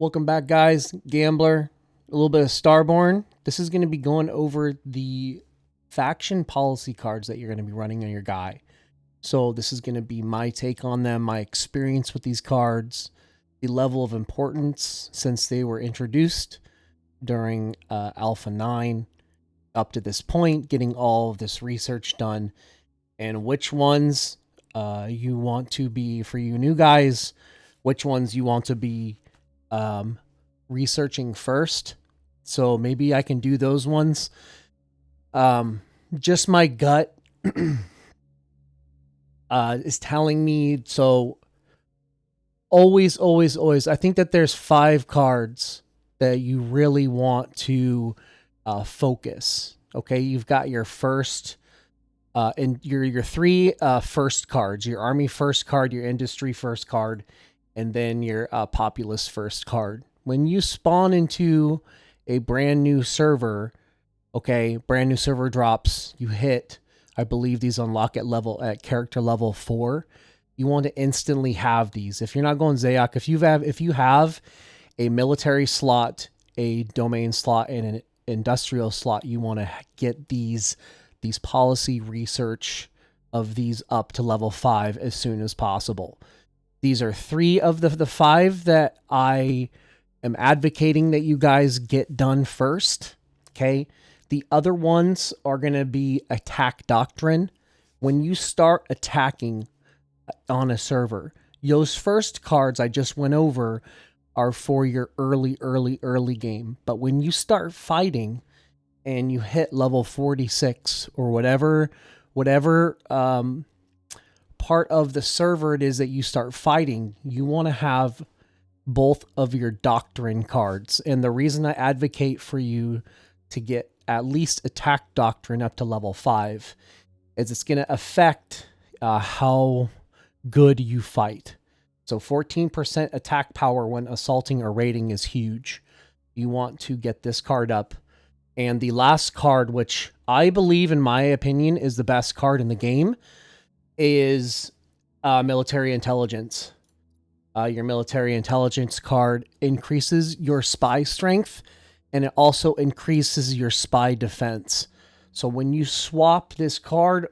Welcome back, guys. Gambler, a little bit of Starborne. This is going to be going over the faction policy cards that you're going to be running on your guy. So this is going to be my take on them, my experience with these cards, the level of importance since they were introduced during Alpha 9 up to this point, getting all of this research done, and which ones you want to be, for you new guys, which ones you want to be researching first. So maybe I can do those ones. Just my gut is telling me. So always, I think that there's 5 cards that you really want to focus. Okay, you've got your first and your 3 first cards, your army first card, your industry first card, and then your populist first card. When you spawn into a brand new server, okay, brand new server drops, you hit, I believe these unlock at character level 4. You want to instantly have these. If you're not going Zayok, if you have a military slot, a domain slot, and an industrial slot, you want to get these policy research of these up to level 5 as soon as possible. These are 3 of the 5 that I am advocating that you guys get done first. Okay. The other ones are going to be attack doctrine. When you start attacking on a server, those first cards I just went over are for your early game. But when you start fighting and you hit level 46 or whatever part of the server it is that you start fighting, you want to have both of your doctrine cards. And the reason I advocate for you to get at least attack doctrine up to level 5 is it's going to affect how good you fight. So 14% attack power when assaulting or raiding is huge. You want to get this card up. And the last card, which I believe, in my opinion, is the best card in the game, is military intelligence. Your military intelligence card increases your spy strength, and it also increases your spy defense. So when you swap this card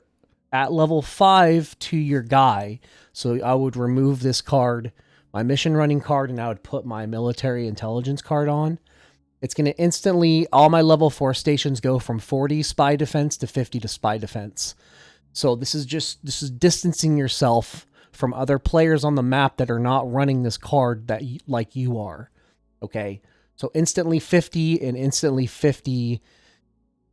at level 5 to your guy, so I would remove this card, my mission running card, and I would put my military intelligence card on. It's going to instantly, all my level 4 stations go from 40 spy defense to 50 to spy defense. So this is distancing yourself from other players on the map that are not running this card like you are. Okay. So instantly 50 and instantly 50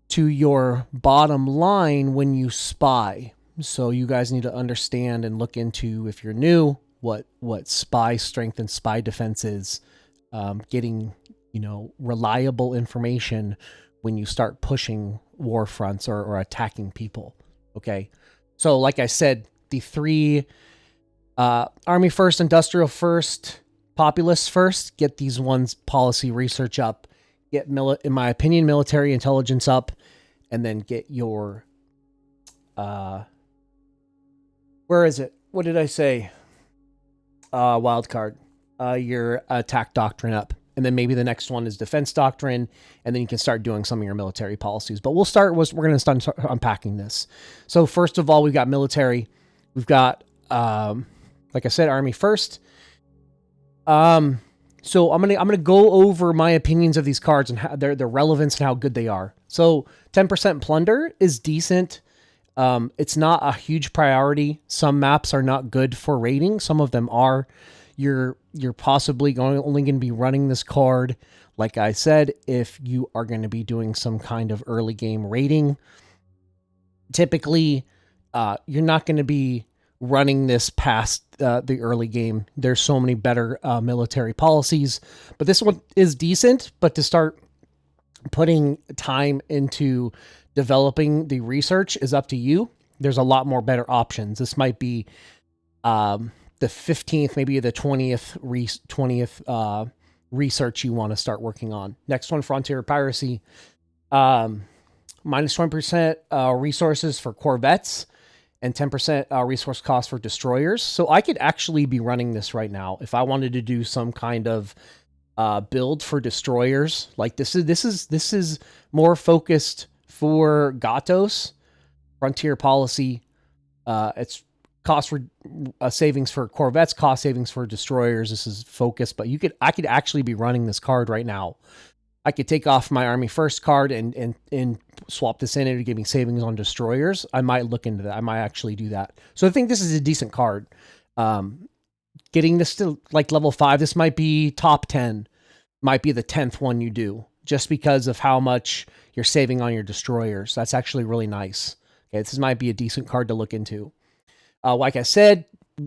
to your bottom line when you spy. So you guys need to understand and look into, if you're new, what spy strength and spy defense is. Getting, reliable information when you start pushing war fronts or attacking people. Okay. So like I said, the 3 army first, industrial first, populist first, get these ones policy research up, get in my opinion, military intelligence up, and then get your where is it? What did I say? Wildcard. Your attack doctrine up. And then maybe the next one is defense doctrine, and then you can start doing some of your military policies. But we're going to start unpacking this. So first of all, we've got military. We've got, like I said, army first. So I'm gonna go over my opinions of these cards and how their relevance and how good they are. So 10% plunder is decent. It's not a huge priority. Some maps are not good for raiding. Some of them are. You're possibly only going to be running this card, like I said, if you are going to be doing some kind of early game raiding. Typically, you're not going to be running this past the early game. There's so many better military policies, but this one is decent. But to start putting time into developing the research is up to you. There's a lot more better options. This might be the 15th, maybe the 20th research you want to start working on. Next one, Frontier Piracy. Minus 20% resources for corvettes and 10% resource cost for destroyers. So I could actually be running this right now if I wanted to do some kind of build for destroyers. Like this is more focused for Gatos, Frontier Policy. It's cost for savings for corvettes, cost savings for destroyers. This is focused, but I could actually be running this card right now. I could take off my Army First card and swap this in to give me savings on destroyers. I might look into that. I might actually do that. So I think this is a decent card. Getting this to like level 5, this might be top 10. Might be the 10th one you do, just because of how much you're saving on your destroyers. That's actually really nice. Okay, this might be a decent card to look into. Like I said,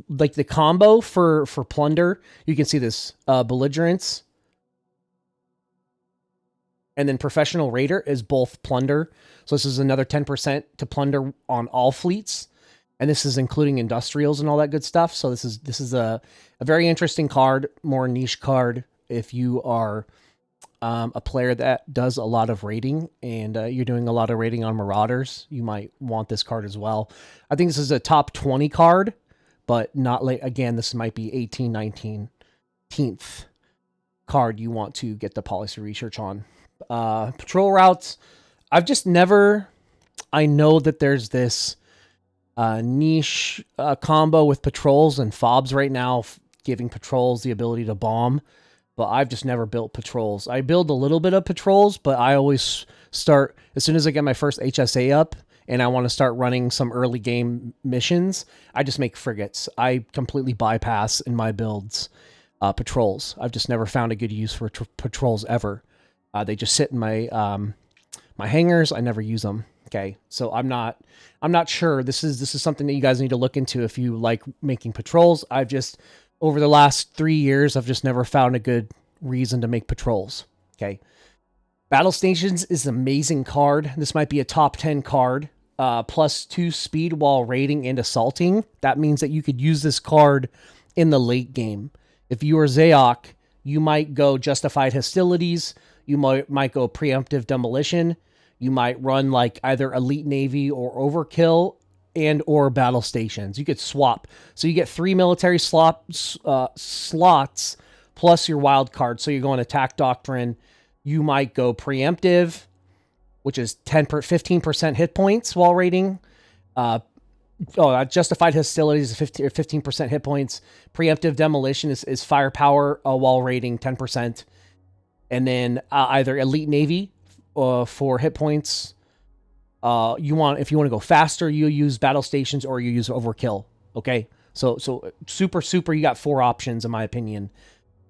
like the combo for plunder, you can see this belligerence. And then Professional Raider is both plunder. So this is another 10% to plunder on all fleets. And this is including industrials and all that good stuff. So this is a very interesting card, more niche card. If you are a player that does a lot of raiding and you're doing a lot of raiding on Marauders, you might want this card as well. I think this is a top 20 card, but not like, again, this might be 18, 19th card you want to get the policy research on. Patrol routes, I've just never, I know that there's this niche combo with patrols and fobs right now, giving patrols the ability to bomb, but I've just never built patrols. I build a little bit of patrols, but I always start, as soon as I get my first HSA up and I want to start running some early game missions, I just make frigates. I completely bypass in my builds patrols. I've just never found a good use for patrols ever. They just sit in my my hangars. I never use them. Okay, so I'm not sure. This is something that you guys need to look into if you like making patrols. I've just, over the last 3 years, I've just never found a good reason to make patrols. Okay, Battle Stations is an amazing card. This might be a top 10 card. +2 speed while raiding and assaulting. That means that you could use this card in the late game. If you are Zayok, you might go Justified Hostilities. You might go Preemptive Demolition. You might run like either Elite Navy or Overkill and or Battle Stations. You could swap. So you get 3 military slots plus your wild card. So you're going Attack Doctrine. You might go Preemptive, which is 15% hit points while raiding. Justified Hostilities is 15% hit points. Preemptive Demolition is firepower while raiding 10%. And then either Elite Navy for hit points. If you want to go faster, you use Battle Stations or you use Overkill. Okay, so super. You got 4 options in my opinion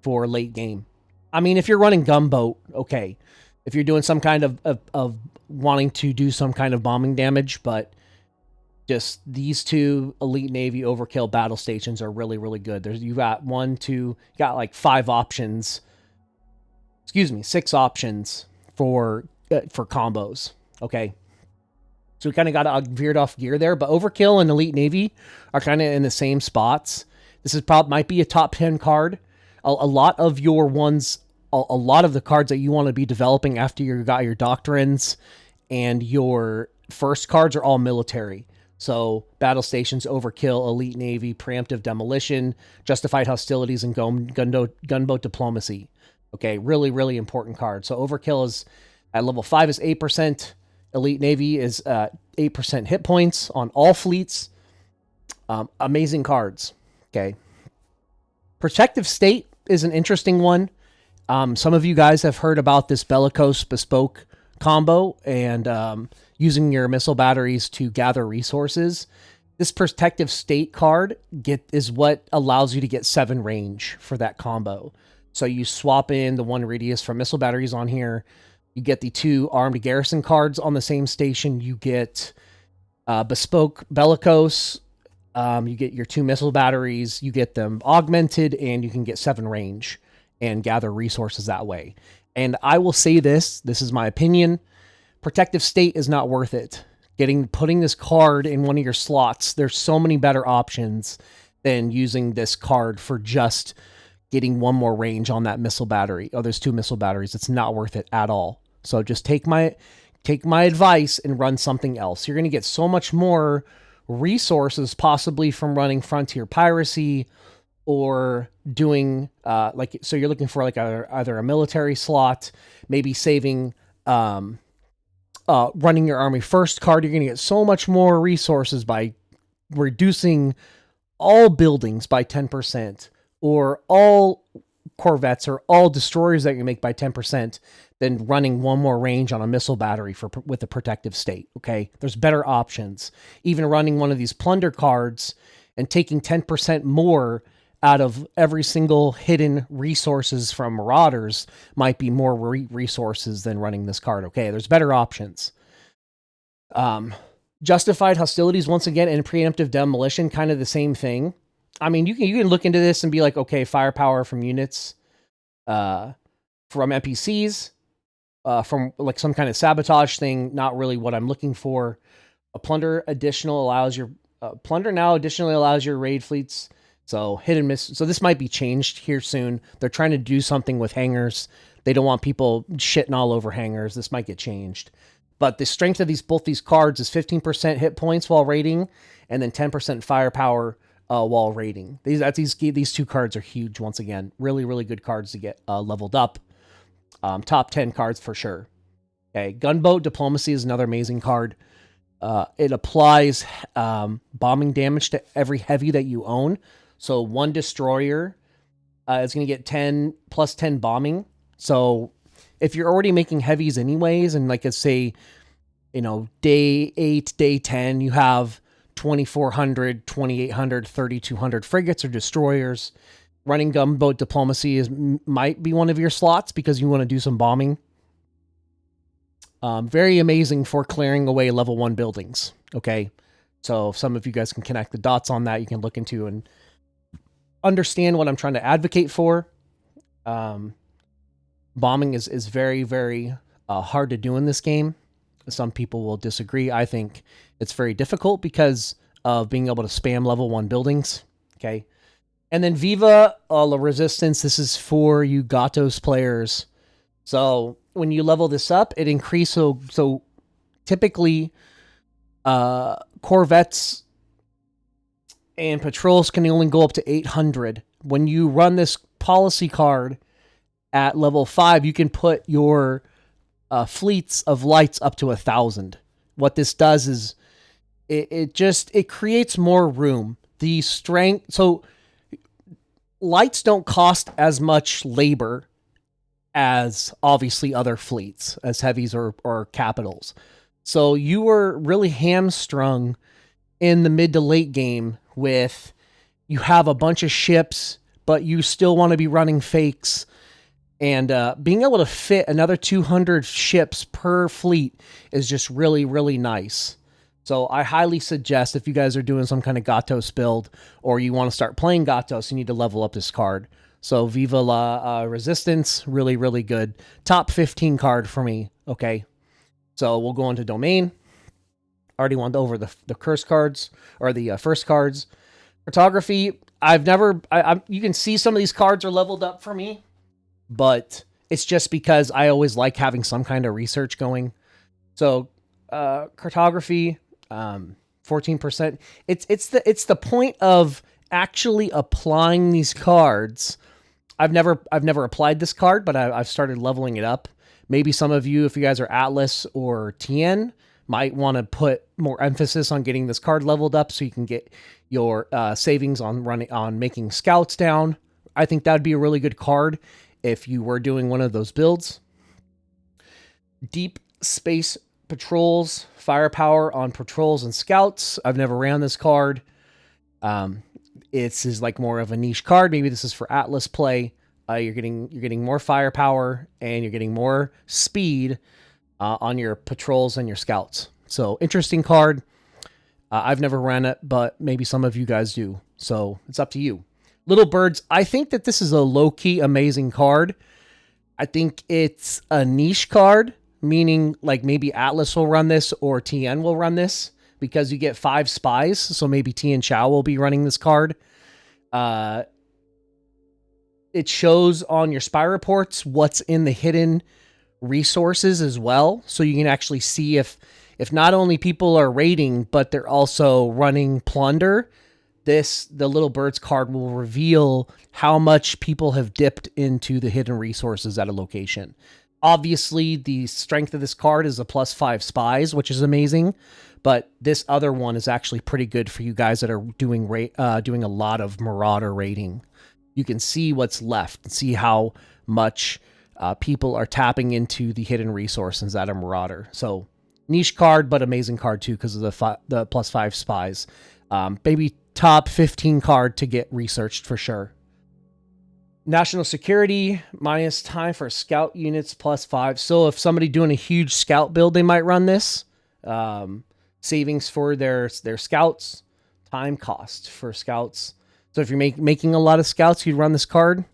for late game. I mean, if you're running Gunboat, okay. If you're doing some kind of wanting to do some kind of bombing damage, but just these 2, Elite Navy, Overkill, Battle Stations are really, really good. You got like 5 options. 6 options for combos. Okay. So we kind of got veered off gear there, but Overkill and Elite Navy are kind of in the same spots. This is might be a top 10 card. A lot of your ones, a lot of the cards that you want to be developing after you got your doctrines and your first cards are all military. So Battle Stations, Overkill, Elite Navy, Preemptive Demolition, Justified Hostilities, and Gunboat Diplomacy. Okay, really, really important card. So Overkill is at level 5 is 8%. Elite Navy is 8% hit points on all fleets. Amazing cards. Okay. Protective State is an interesting one. Some of you guys have heard about this Bellicose Bespoke combo and using your missile batteries to gather resources. This Protective State card is what allows you to get 7 range for that combo. So you swap in the 1 radius from missile batteries on here. You get the 2 armed garrison cards on the same station. You get Bespoke Bellicose. You get your 2 missile batteries. You get them augmented, and you can get 7 range and gather resources that way. And I will say this is my opinion. Protective State is not worth it. Putting this card in one of your slots, there's so many better options than using this card for just getting 1 more range on that missile battery. Oh, there's 2 missile batteries. It's not worth it at all. So just take my advice and run something else. You're going to get so much more resources possibly from running Frontier Piracy or doing like, so you're looking for like either a military slot, maybe saving running your army first card. You're going to get so much more resources by reducing all buildings by 10%, or all corvettes or all destroyers that you make by 10%, than running one more range on a missile battery with a protective state. Okay, there's better options. Even running one of these plunder cards and taking 10% more out of every single hidden resources from marauders might be more resources than running this card. Okay, there's better options. Justified hostilities, once again, and preemptive demolition, kind of the same thing. I mean, you can look into this and be like, okay, firepower from units, from NPCs, from like some kind of sabotage thing, not really what I'm looking for. A plunder additional allows your plunder now additionally allows your raid fleets. So hit and miss. So this might be changed here soon. They're trying to do something with hangars. They don't want people shitting all over hangars. This might get changed. But the strength of both these cards is 15% hit points while raiding, and then 10% firepower while raiding. These two cards are huge. Once again, really, really good cards to get leveled up. Top 10 cards for sure. Okay, Gunboat Diplomacy is another amazing card. It applies bombing damage to every heavy that you own. So one destroyer is going to get 10 plus 10 bombing. So if you're already making heavies anyways, and like let's say, day 8, day 10, you have 2,400, 2,800, 3,200 frigates or destroyers. Running Gunboat Diplomacy might be one of your slots because you want to do some bombing. Very amazing for clearing away level 1 buildings. Okay, so if some of you guys can connect the dots on that, you can look into and understand what I'm trying to advocate for. Bombing is very, very hard to do in this game. Some people will disagree. I think it's very difficult because of being able to spam level 1 buildings. Okay. And then Viva La Resistance. This is for you Gatos players. So when you level this up, it increases. So typically, corvettes and patrols can only go up to 800. When you run this policy card at level 5, you can put your fleets of lights up to 1,000. What this does is it creates more room. The strength. So lights don't cost as much labor as obviously other fleets, as heavies or capitals. So you were really hamstrung in the mid to late game with, you have a bunch of ships, but you still want to be running fakes. And being able to fit another 200 ships per fleet is just really, really nice. So I highly suggest, if you guys are doing some kind of Gatos build, or you want to start playing Gatos, you need to level up this card. So Viva La Resistance, really, really good. Top 15 card for me. Okay. So we'll go into Domain. Already went over the curse cards, or the first cards. Cartography, you can see some of these cards are leveled up for me, but it's just because I always like having some kind of research going. So cartography, 14%. It's the point of actually applying these cards. I've never applied this card, but I've started leveling it up. Maybe some of you, if you guys are Atlas or TN, might want to put more emphasis on getting this card leveled up so you can get your savings on making scouts down. I think that would be a really good card if you were doing one of those builds. Deep space patrols, firepower on patrols and scouts. I've never ran this card. It's like more of a niche card. Maybe this is for Atlas play. You're getting more firepower and you're getting more speed on your patrols and your scouts. So interesting card. I've never ran it, but maybe some of you guys do. So it's up to you. Little Birds. I think that this is a low-key amazing card. I think it's a niche card, meaning like maybe Atlas will run this or TN will run this, because you get 5 spies. So maybe TN Chow will be running this card. It shows on your spy reports what's in the hidden resources as well. So you can actually see if not only people are raiding, but they're also running plunder, the Little Birds card will reveal how much people have dipped into the hidden resources at a location. Obviously, the strength of this card is a +5 spies, which is amazing, but this other one is actually pretty good for you guys that are doing a lot of Marauder raiding. You can see what's left and see how much people are tapping into the hidden resources at a Marauder. So niche card, but amazing card too because of the +5 spies. Maybe top 15 card to get researched for sure. National security, minus time for scout units +5. So if somebody doing a huge scout build, they might run this. Savings for their scouts, time cost for scouts. So if you're making a lot of scouts, you'd run this card.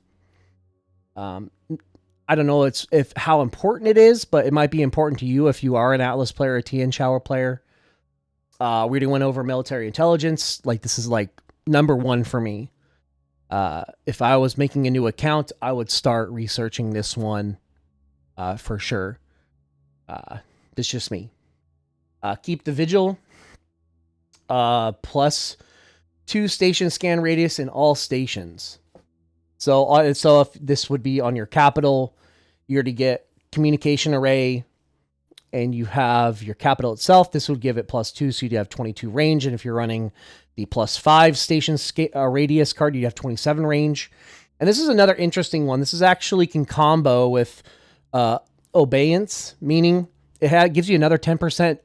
I don't know if how important it is, but it might be important to you if you are an Atlas player, a TN Shower player. We already went over military intelligence. Like, this is like number one for me. If I was making a new account, I would start researching this one for sure. That's just me. Keep the vigil. +2 station scan radius in all stations. So if this would be on your capital, you're to get communication array, and you have your capital itself. This would give it +2, so you'd have 22 range. And if you're running the +5 station radius card, you'd have 27 range. And this is another interesting one. This is actually can combo with obeyance, meaning it gives you another 10%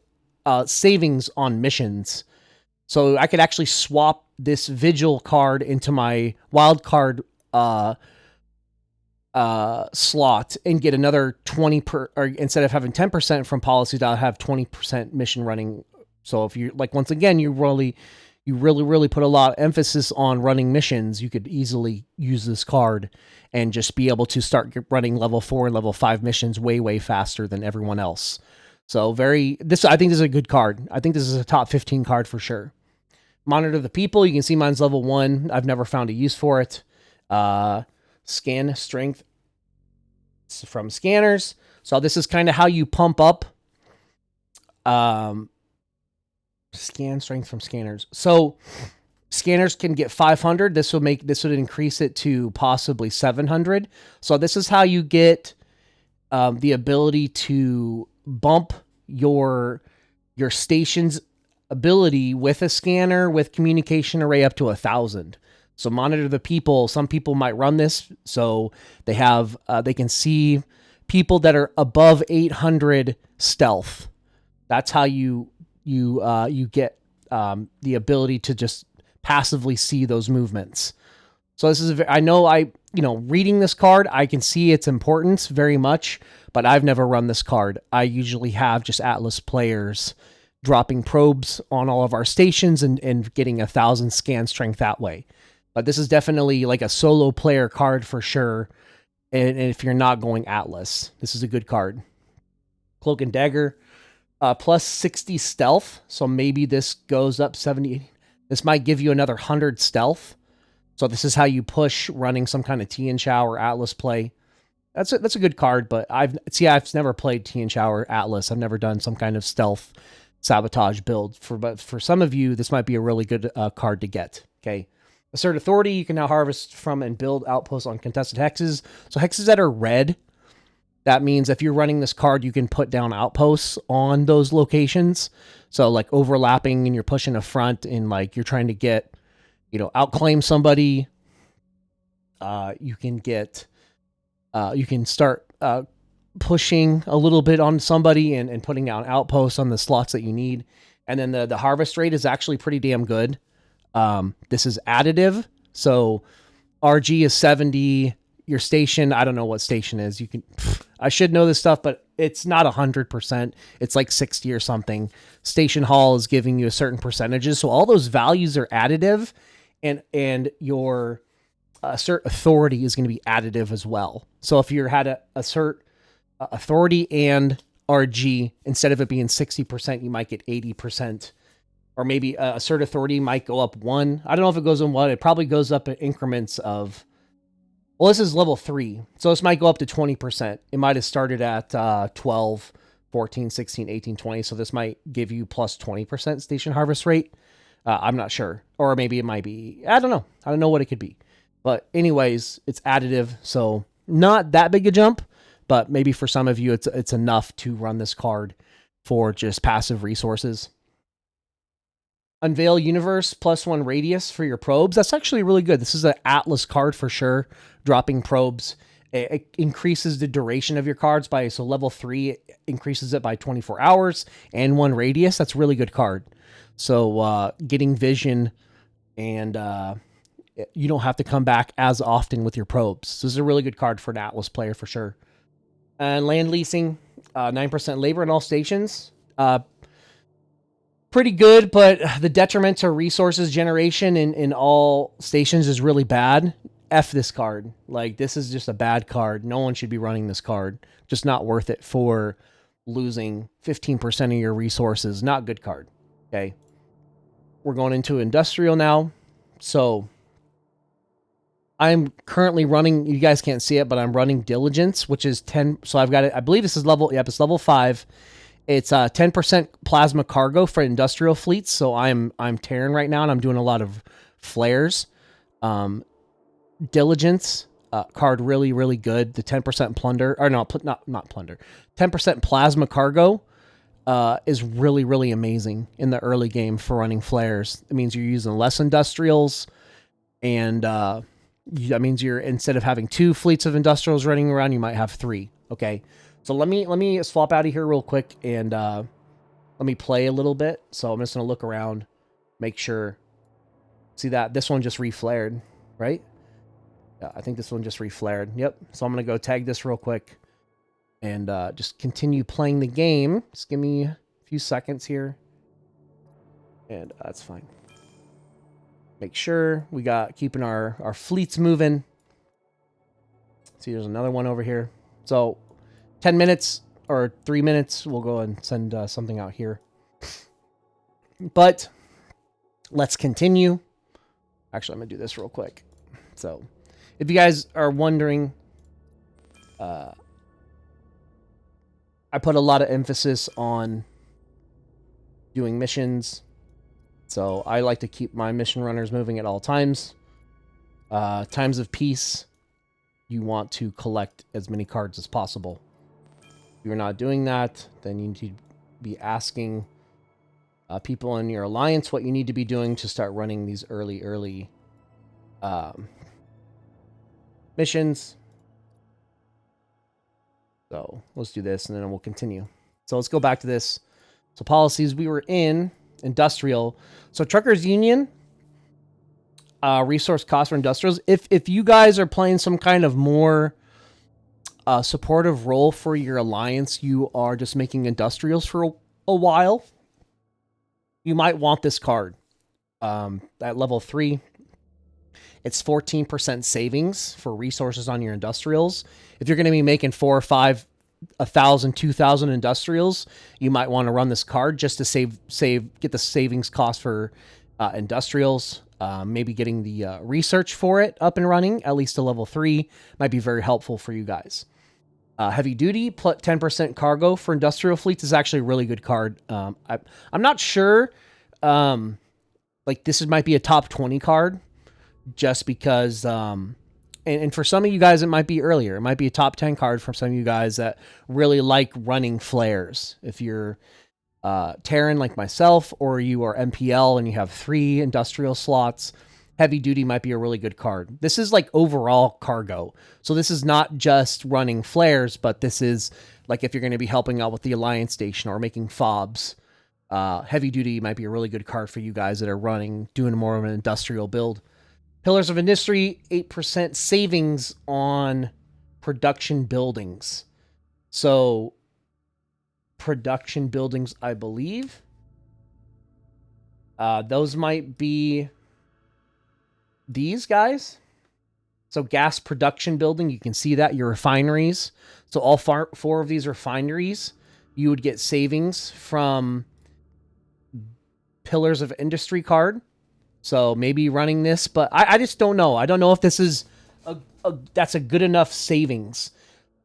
savings on missions. So I could actually swap this vigil card into my wild card slot and get another 20 or instead of having 10% from policies, I'll have 20% mission running. So if you like, once again, you really put a lot of emphasis on running missions, you could easily use this card and just be able to start running level 4 and level 5 missions way faster than everyone else. So I think this is a good card. I think this is a top 15 card for sure. Monitor the people. You can see mine's level 1. I've never found a use for it. Scan strength from scanners. So this is kind of how you pump up scan strength from scanners. So scanners can get 500. This would increase it to possibly 700. So this is how you get the ability to bump your station's ability with a scanner with communication array up to 1,000. So monitor the people. Some people might run this, so they have they can see people that are above 800 stealth. That's how you get the ability to just passively see those movements. So this is reading this card, I can see its importance very much, but I've never run this card. I usually have just Atlas players dropping probes on all of our stations and getting 1,000 scan strength that way. But this is definitely like a solo player card for sure. And if you're not going Atlas, this is a good card. Cloak and Dagger, +60 stealth. So maybe this goes up 70. This might give you another 100 stealth. So this is how you push running some kind of TN Shower Atlas play. That's a good card, but I've never played TN Shower Atlas. I've never done some kind of stealth sabotage build. But for some of you, this might be a really good card to get. Okay. Assert Authority, you can now harvest from and build outposts on contested hexes. So hexes that are red, that means if you're running this card, you can put down outposts on those locations. So like overlapping and you're pushing a front and like you're trying to get, outclaim somebody. You can start pushing a little bit on somebody and putting down outposts on the slots that you need. And then the harvest rate is actually pretty damn good. This is additive. So RG is 70. Your station, I don't know what station is. I should know this stuff, but it's not 100%. It's like 60 or something. Station Hall is giving you a certain percentages. So all those values are additive, and your assert authority is going to be additive as well. So if you had a assert authority and RG, instead of it being 60%, you might get 80%. Or maybe assert authority might go up 1. I don't know if it goes in 1. It probably goes up in increments of... Well, this is level 3. So this might go up to 20%. It might have started at 12, 14, 16, 18, 20. So this might give you plus 20% station harvest rate. I'm not sure. Or maybe it might be. I don't know. I don't know what it could be. But anyways, it's additive. So not that big a jump. But maybe for some of you, it's enough to run this card for just passive resources. Unveil Universe +1 radius for your probes. That's actually really good. This is an Atlas card for sure. Dropping probes. It increases the duration of your cards by, so level 3 increases it by 24 hours and 1 radius. That's a really good card. So getting vision, and you don't have to come back as often with your probes. So this is a really good card for an Atlas player for sure. And land leasing, 9% labor in all stations. Pretty good, but the detriment to resources generation in all stations is really bad. F this card. Like, this is just a bad card. No one should be running this card. Just not worth it for losing 15% of your resources. Not good card. Okay. We're going into industrial now. So I'm currently running, you guys can't see it, but I'm running diligence, which is 10. So I've got it. I believe this is level, yep, it's level 5. It's 10% plasma cargo for industrial fleets. So I'm tearing right now, and I'm doing a lot of flares. Diligence card, really, really good. The 10% plunder, or no, not plunder. 10% plasma cargo is really, really amazing in the early game for running flares. It means you're using less industrials, and that means you're, instead of having 2 fleets of industrials running around, you might have 3. Okay. So let me swap out of here real quick, and let me play a little bit. So I'm just going to look around, make sure. See that? This one just reflared, right? Yeah, I think this one just reflared. Yep. So I'm going to go tag this real quick and just continue playing the game. Just give me a few seconds here. And that's fine. Make sure we got keeping our fleets moving. See, there's another one over here. So 10 minutes or 3 minutes, we'll go and send something out here. But let's continue. Actually, I'm going to do this real quick. So if you guys are wondering, I put a lot of emphasis on doing missions. So I like to keep my mission runners moving at all times. Times of peace, you want to collect as many cards as possible. If you're not doing that, then you need to be asking people in your alliance what you need to be doing to start running these early missions. So let's do this, and then we'll continue. So let's go back to this. So policies, we were in industrial. So Truckers Union, resource cost for industrials. If you guys are playing some kind of more supportive role for your alliance, you are just making industrials for a while, you might want this card. At level 3, it's 14% savings for resources on your industrials. If you're going to be making 4 or 5, 1,000, 2,000 industrials, you might want to run this card just to get the savings cost for industrials. Maybe getting the research for it up and running, at least to level 3, might be very helpful for you guys. Heavy duty, 10% cargo for industrial fleets is actually a really good card. I'm not sure. Like, this might be a top 20 card, just because, and for some of you guys, it might be earlier. It might be a top 10 card for some of you guys that really like running flares. If you're Terran like myself, or you are MPL and you have 3 industrial slots, heavy duty might be a really good card. This is like overall cargo. So this is not just running flares, but this is like if you're going to be helping out with the Alliance Station or making fobs. Heavy duty might be a really good card for you guys that are doing more of an industrial build. Pillars of Industry, 8% savings on production buildings. So production buildings, I believe. Those might be these guys. So gas production building, you can see that, your refineries. So all 4 of these refineries, you would get savings from Pillars of Industry card. So maybe running this, but I just don't know. I don't know if this is that's a good enough savings.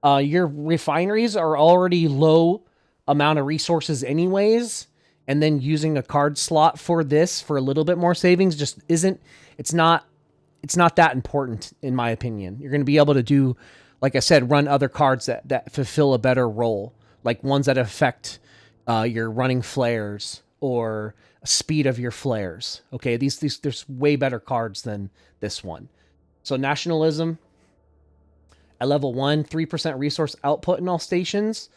Your refineries are already low amount of resources anyways, and then using a card slot for this for a little bit more savings just isn't, it's not that important in my opinion. You're going to be able to do, like I said, run other cards that fulfill a better role, like ones that affect your running flares or speed of your flares. Okay, these there's way better cards than this one. So nationalism at level 1, 3% resource output in all stations.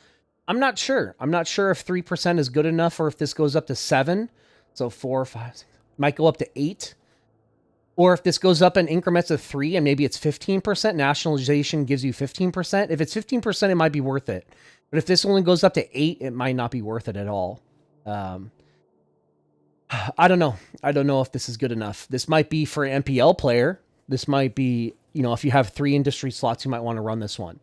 I'm not sure. I'm not sure if 3% is good enough or if this goes up to 7. So 4, 5, 6, might go up to 8. Or if this goes up in increments of 3 and maybe it's 15%, nationalization gives you 15%. If it's 15%, it might be worth it. But if this only goes up to 8, it might not be worth it at all. I don't know. I don't know if this is good enough. This might be for an MPL player. This might be, if you have 3 industry slots, you might want to run this one.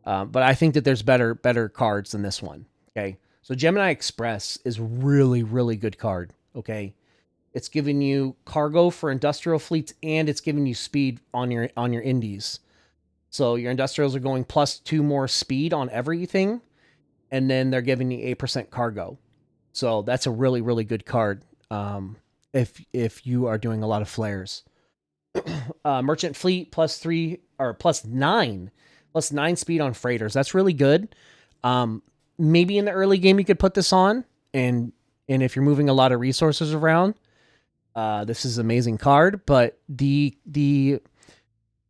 But I think that there's better cards than this one. Okay. So Gemini Express is really, really good card. Okay. It's giving you cargo for industrial fleets and it's giving you speed on your indies. So your industrials are going +2 more speed on everything. And then they're giving you 8% cargo. So that's a really, really good card. If you are doing a lot of flares. Merchant fleet +3 or +9 speed on freighters. That's really good. Maybe in the early game you could put this on, and if you're moving a lot of resources around, this is an amazing card. But the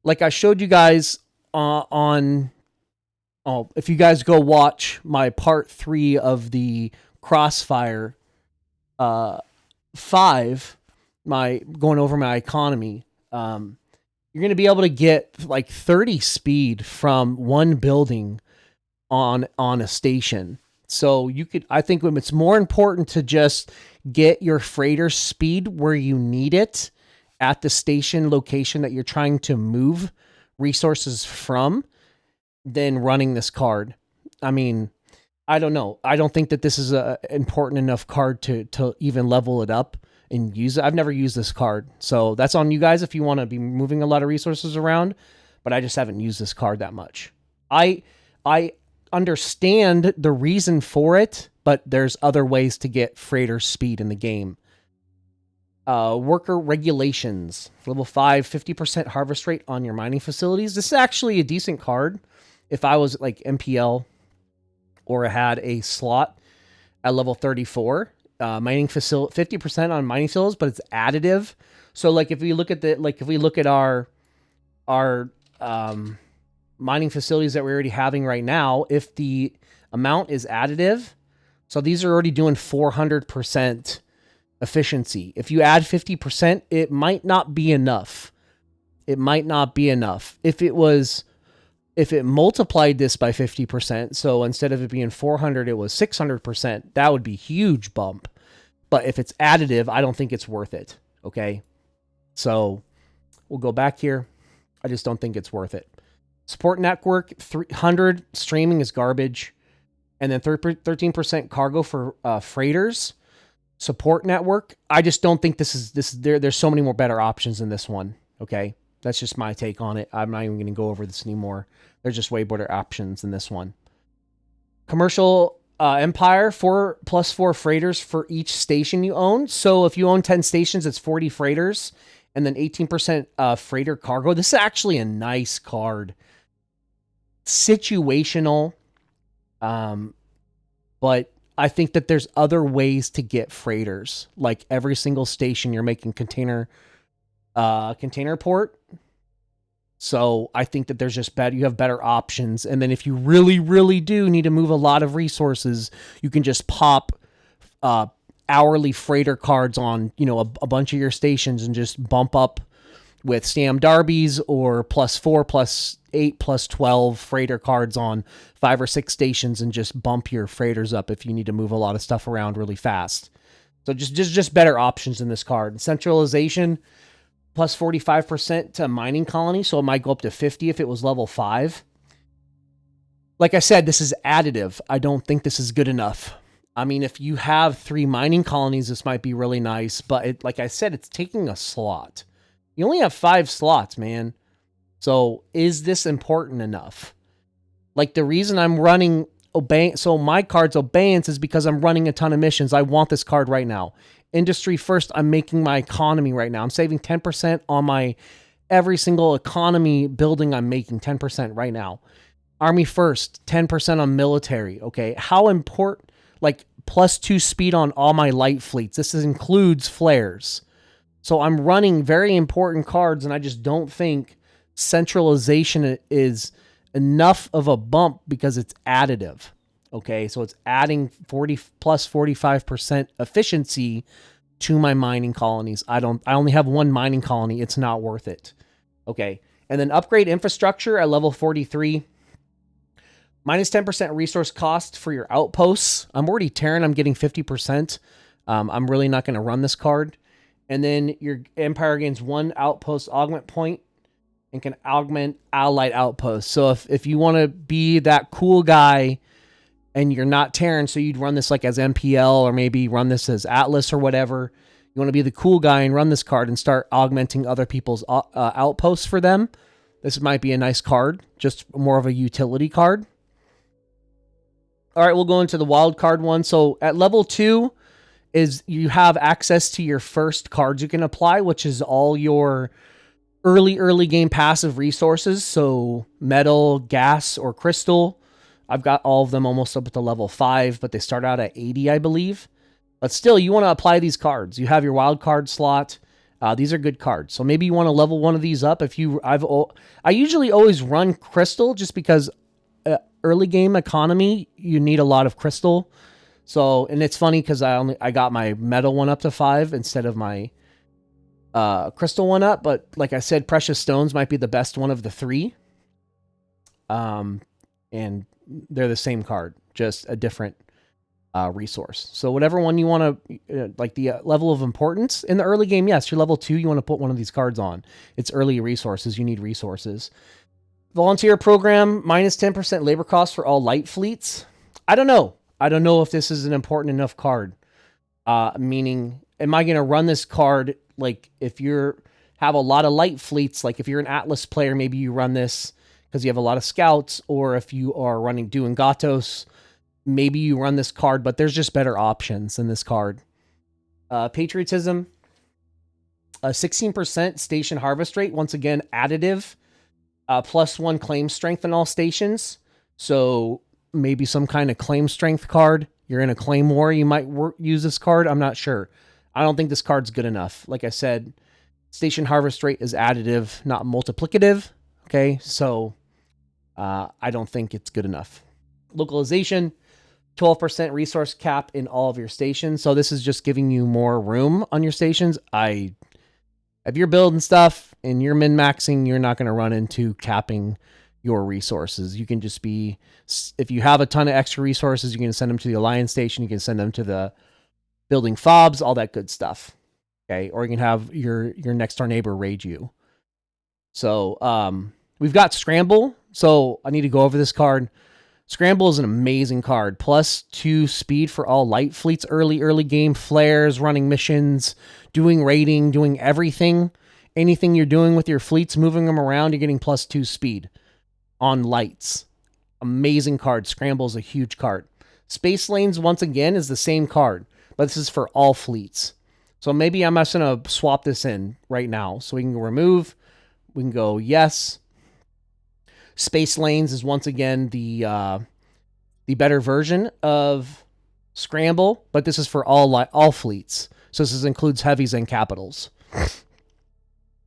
like I showed you guys if you guys go watch my part 3 of the Crossfire 5, going over my economy, you're going to be able to get like 30 speed from one building on a station. So I think it's more important to just get your freighter speed where you need it at the station location that you're trying to move resources from than running this card. I mean, I don't know. I don't think that this is a important enough card to even level it up and use it. I've never used this card. So that's on you guys if you want to be moving a lot of resources around, but I just haven't used this card that much. I understand the reason for it, but there's other ways to get freighter speed in the game. Worker regulations. Level 5, 50% harvest rate on your mining facilities. This is actually a decent card. If I was like MPL or had a slot at level 34, mining facility 50% on mining fields, but it's additive. So like if we look at our mining facilities that we're already having right now, if the amount is additive, so these are already doing 400% efficiency. If you add 50%, it might not be enough. It might not be enough. If it multiplied this by 50%, so instead of it being 400, it was 600%, that would be a huge bump. But if it's additive, I don't think it's worth it. Okay. So we'll go back here. I just don't think it's worth it. Support network, 300 streaming is garbage. And then 13% cargo for freighters. Support network, I just don't think there's so many more better options than this one. Okay. That's just my take on it. I'm not even going to go over this anymore. There's just way better options than this one. Commercial Empire, 4+4 freighters for each station you own. So if you own 10 stations, it's 40 freighters and then 18% freighter cargo. This is actually a nice card. Situational. But I think that there's other ways to get freighters. Like every single station you're making container port. So I think that there's just you have better options. And then if you really, really do need to move a lot of resources, you can just pop hourly freighter cards on, a bunch of your stations and just bump up with Sam Darby's or +4, +8, +12 freighter cards on 5 or 6 stations and just bump your freighters up if you need to move a lot of stuff around really fast. So just better options in this card. Centralization, +45% to mining colony, so it might go up to 50 if it was level 5. Like I said, this is additive. I don't think this is good enough. I mean, if you have 3 mining colonies, this might be really nice, but like I said, it's taking a slot. You only have 5 slots, man. So is this important enough? Like the reason I'm running So my card's Obeyance is because I'm running a ton of missions. I want this card right now. Industry First, I'm making my economy right now. I'm saving 10% on my every single economy building I'm making, 10% right now. Army First, 10% on military. Okay. How important, like +2 speed on all my light fleets. This includes flares. So I'm running very important cards, and I just don't think centralization is enough of a bump because it's additive. Okay, so it's adding 40 plus 45% efficiency to my mining colonies. I only have one mining colony. It's not worth it. Okay, and then upgrade infrastructure at level 43. Minus 10% resource cost for your outposts. I'm already Terran. I'm getting 50%. I'm really not going to run this card. And then your Empire gains 1 outpost augment point and can augment allied outposts. So if you want to be that cool guy and you're not Terran, so you'd run this like as MPL or maybe run this as Atlas or whatever. You want to be the cool guy and run this card and start augmenting other people's outposts for them. This might be a nice card, just more of a utility card. All right, we'll go into the wild card one. So at level 2 is you have access to your first cards you can apply, which is all your early game passive resources. So metal, gas, or crystal. I've got all of them almost up to level 5, but they start out at 80, I believe. But still, you want to apply these cards. You have your wild card slot. These are good cards. So maybe you want to level one of these up. I usually always run crystal just because early game economy, you need a lot of crystal. So, and it's funny because I got my metal one up to 5 instead of my crystal one up. But like I said, precious stones might be the best one of the 3. And they're the same card, just a different resource. So whatever one you want to, like the level of importance in the early game, yes, you're level 2, you want to put one of these cards on. It's early resources, you need resources. Volunteer program, minus 10% labor costs for all light fleets. I don't know if this is an important enough card. Meaning, am I going to run this card, like if you have a lot of light fleets, like if you're an Atlas player, maybe you run this because you have a lot of scouts, or if you are doing Gatos, maybe you run this card, but there's just better options than this card. Patriotism, 16% station harvest rate. Once again, additive, +1 claim strength in all stations. So maybe some kind of claim strength card. You're in a claim war, you might use this card. I'm not sure. I don't think this card's good enough. Like I said, station harvest rate is additive, not multiplicative. Okay, so I don't think it's good enough. Localization, 12% resource cap in all of your stations. So this is just giving you more room on your stations. If you're building stuff and you're min-maxing, you're not going to run into capping your resources. You can just if you have a ton of extra resources, you can send them to the Alliance station. You can send them to the building fobs, all that good stuff. Okay, or you can have your next door neighbor raid you. So we've got Scramble. So I need to go over this card. Scramble is an amazing card. +2 speed for all light fleets, early game, flares, running missions, doing raiding, doing everything. Anything you're doing with your fleets, moving them around, you're getting +2 speed on lights. Amazing card. Scramble is a huge card. Space Lanes, once again, is the same card, but this is for all fleets. So maybe I'm just going to swap this in right now. So we can remove, we can go yes. Space Lanes is once again the better version of Scramble, but this is for all fleets. So this includes heavies and capitals.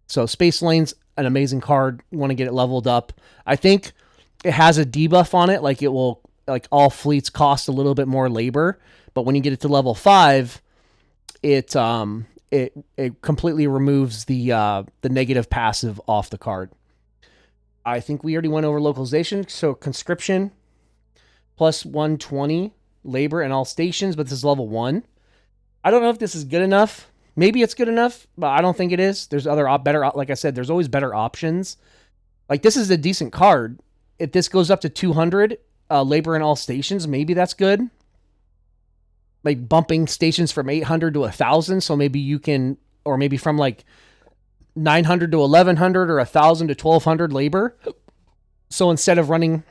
So Space Lanes, an amazing card. You want to get it leveled up. I think it has a debuff on it, like it will, like all fleets cost a little bit more labor, but when you get it to level 5, it completely removes the negative passive off the card. I think we already went over localization. So conscription, +120 labor in all stations, but this is level 1. I don't know if this is good enough. Maybe it's good enough, but I don't think it is. There's other better, like I said, there's always better options. Like this is a decent card. If this goes up to 200 labor in all stations, maybe that's good. Like bumping stations from 800 to 1,000. So maybe you can, or maybe from like 900 to 1,100 or 1,000 to 1,200 labor. So instead of running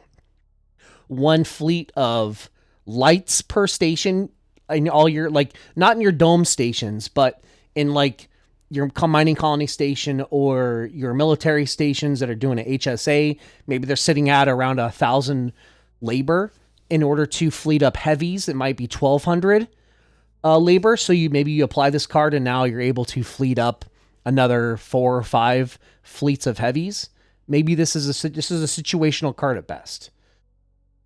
one fleet of lights per station in all your, like, not in your dome stations, but in like your mining colony station or your military stations that are doing an HSA. Maybe they're sitting at around 1,000 labor. In order to fleet up heavies, it might be 1,200 labor. So maybe you apply this card and now you're able to fleet up another 4 or 5 fleets of heavies. Maybe this is a situational card at best.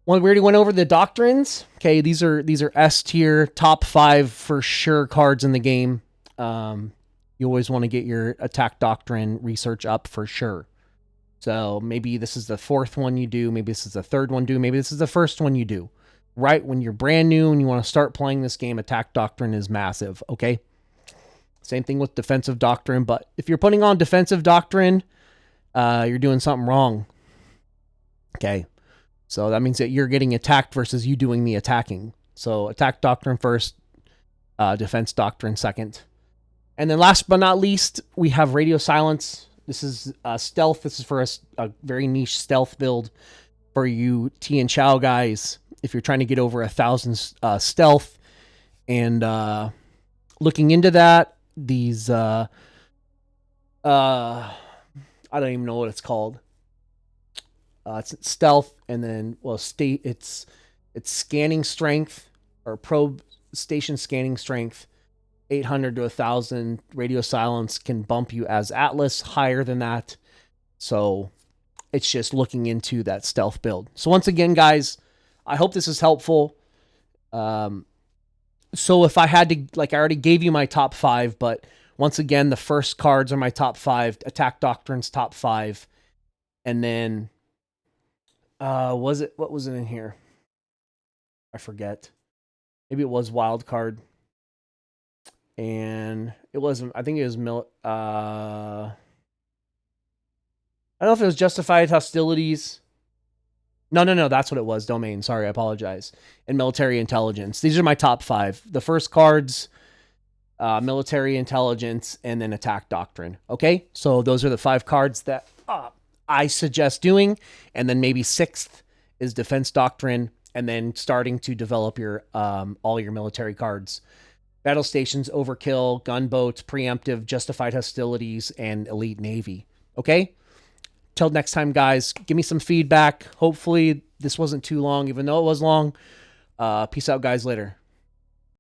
Well, we already went over the doctrines. Okay, these are S tier, top 5 for sure cards in the game. You always want to get your attack doctrine research up for sure. So maybe this is the 4th one you do. Maybe this is the 3rd one you do. Maybe this is the 1st one you do. Right when you're brand new and you want to start playing this game, attack doctrine is massive. Okay. Same thing with defensive doctrine. But if you're putting on defensive doctrine, you're doing something wrong. Okay. So that means that you're getting attacked versus you doing the attacking. So attack doctrine first, defense doctrine second. And then last but not least, we have radio silence. This is stealth. This is for a very niche stealth build for you T and Chow guys. If you're trying to get over 1,000 stealth, and looking into that, these I don't even know what it's called. It's stealth, and then it's scanning strength or probe station scanning strength. 800 to 1,000. Radio silence can bump you as Atlas higher than that. So it's just looking into that stealth build. So once again, guys, I hope this is helpful. So if I had to, like, I already gave you my top 5, but once again, the first cards are my top 5. Attack Doctrine's top 5. And then, what was it in here? I forget. Maybe it was Wildcard. And it wasn't, I think it was, I don't know if it was Justified Hostilities. No, that's what it was. Domain. Sorry, I apologize. And Military Intelligence. These are my top 5. The first cards, Military Intelligence, and then Attack Doctrine. Okay? So those are the 5 cards that I suggest doing. And then maybe 6th is Defense Doctrine, and then starting to develop your all your military cards. Battle Stations, Overkill, Gunboats, Preemptive, Justified Hostilities, and Elite Navy. Okay? Till next time, guys, give me some feedback. Hopefully this wasn't too long, even though it was long. Peace out, guys. Later.